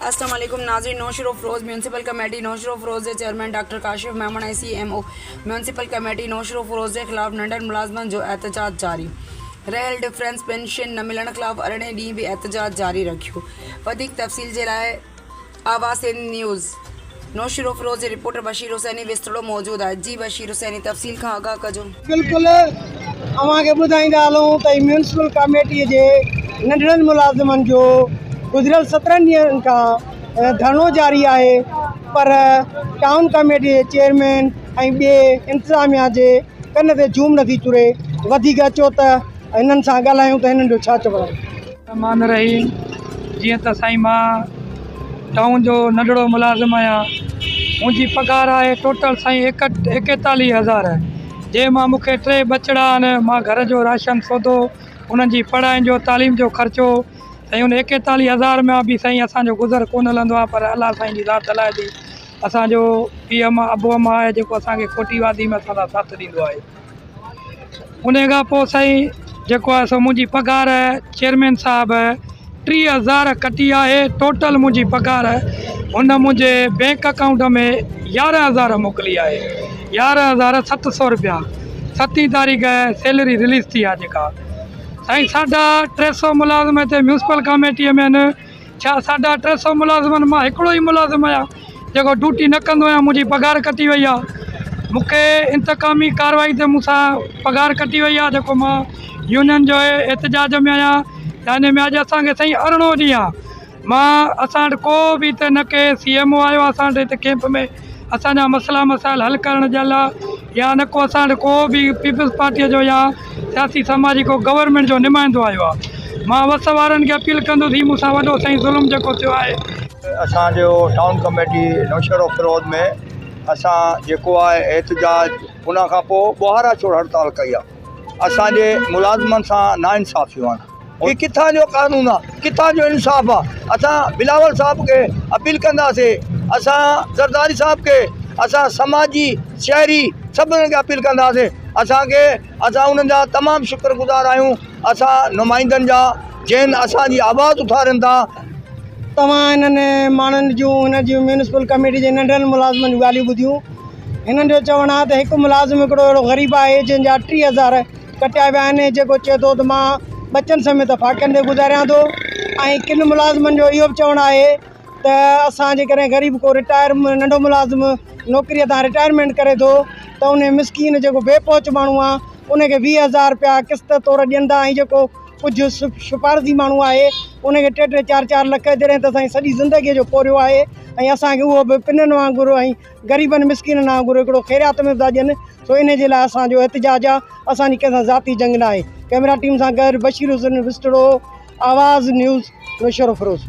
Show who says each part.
Speaker 1: अस्सलाम वालेकुम नाज़रीन। नौशर अफरोज़ म्यूनसिपल कमेटी नौशर अफरोज़ के chairman doctor Kashif Memon ICMO municipal committee Naushahro Feroze के खिलाफ नंढनि मुलाज़िमनि जो एहतजाज जारी। रहियल डिफरेंस पेंशन न मिलण खिलाफ अरिड़हें ॾींहुं भी एहतजाज जारी रखियो। वधीक तफ़सील जे लाइ आवाज़ न्यूज़ नौशर अफरोज़ जे रिपोर्टर बशीर हुसैनी विस्तड़ो मौजूद है। जी बशीर हुसैनी, तफ़सील खां आगाह कजो।
Speaker 2: बिल्कुल अवांखे ॿुधाईंदा हलूं त म्यूनसिपल कमेटी जे नंढड़नि मुलाज़िमनि जो गुज़िरियल 17 ॾींहंनि खां धरनो जारी आहे, पर टाउन कमेटी जे चेयरमैन ऐं ॿिए इंतिज़ामिया जे कन ते जूम नथी चुरे। वधीक अचो त हिननि सां ॻाल्हायूं त हिननि जो छा चवणु आहे।
Speaker 3: मान रही जीअं त साईं मां टाउन जो नंढड़ो मुलाज़िम आहियां। मुंहिंजी पघार आहे टोटल साईं 41,000, जंहिंमां मूंखे 3 बचड़ा आहिनि। मां घर जो राशन सौदो, उन्हनि जी पढ़ाइनि जो तालीम जो ख़र्चो साईं उन 41,000 में बि साईं असांजो गुज़र कोन हलंदो आहे। पर अलाह साईं जी ज़ात लाइ थी असांजो PM अबू अमा आहे जेको असांखे खोटी वादी में असां साथ ॾींदो आहे। उन खां पोइ साईं जेको आहे सो मुंहिंजी पघार चेयरमैन साहिबु 30,000 कटी आहे। टोटल मुंहिंजी पघार हुन मुंहिंजे बैंक अकाउंट में 11,000 मोकिली आहे। 11,700 रुपया 7 तारीख़ सैलरी रिलीज़ थी आहे। जेका साईं 350 मुलाज़िम हिते म्यूनसिपल कमेटीअ में आहिनि। छा 350 मुलाज़िमनि मां हिकिड़ो ई मुलाज़िम आहियां जेको ड्यूटी न कंदो आहियां। मुंहिंजी पघार कटी वई आहे। मूंखे इंतकामी कार्रवाई ते मूंसां पघार कटी वई आहे। जेको मां यूनियन जो एहतजाज में आहियां। यानी में अॼु असांखे साईं अरिड़हों ॾींहुं आहे। असां वटि को बि हिते न के CMO आयो आहे असां वटि हिते कैंप में असांजा मसइला मसाइल हल करण जे लाइ, या न को असां वटि को बि पीपल्स पार्टीअ जो या सियासी समाजी को गवर्नमेंट जो नुमाइंदो आयो आहे। मां वस वारनि खे अपील कंदुसि मूंसां वॾो साईं ज़ुल्म जेको थियो आहे।
Speaker 4: असांजो टाउन कमेटी नौशर अफरोज़ में असां जेको आहे एहतजाज उन खां पोइ ॿुहारा छोड़ हड़ताल कई आहे। असांजे मुलाज़िमनि सां नाइंसाफ़ियूं आहिनि। ही किथां जो कानून आहे, किथां जो इंसाफ़ आहे। असां बिलावल साहब खे अपील कंदासीं, असां ज़रदारी साहब खे, असां समाजी शहरी सभिनी खे अपील कंदासीं। असां उन्हनि जा तमामु शुक्रगुज़ार आहियूं। असां नुमाइंदनि जा जिन असांजी आवाज़ उथारनि था।
Speaker 2: तव्हां हिननि माण्हुनि जूं हिन जूं म्यूनसिपल कमेटी जे नंढनि मुलाज़िमनि जूं ॻाल्हियूं ॿुधियूं। हिननि जो चवणु आहे त हिकु मुलाज़िम हिकिड़ो अहिड़ो ग़रीब आहे जंहिंजा 30,000 कटिया विया आहिनि, जेको चए थो त मां बचनि समेत फ़ाक़नि ते गुज़ारियां थो। ऐं किन मुलाज़िमनि जो इहो बि चवणु आहे त असां जेकॾहिं ग़रीब को नंढो मुलाज़िम नौकिरीअ तां रिटायरमेंट करे थो त उन मिसकीन जेको बेपहुच माण्हू आहे उनखे 20,000 रुपया किस्त तौरु ॾींदा। ऐं जेको कुझु सिफ़ारसी माण्हू आहे उनखे 3-3, 4-4 लख जॾहिं त असांजी सॼी ज़िंदगीअ जो पोरियो आहे। ऐं असांखे उहो बि पिननि वांगुरु ऐं ग़रीबनि मिसकीननि वांगुरु हिकिड़ो ख़ैरियात में था ॾियनि। सो इन जे लाइ असांजो एहतजाज आहे। असांजी कंहिंसां ज़ाती जंग न आहे। कैमरा टीम सां गॾु बशीर हुसैन विस्तड़ो, आवाज़ न्यूज़ नौशर अफरोज़।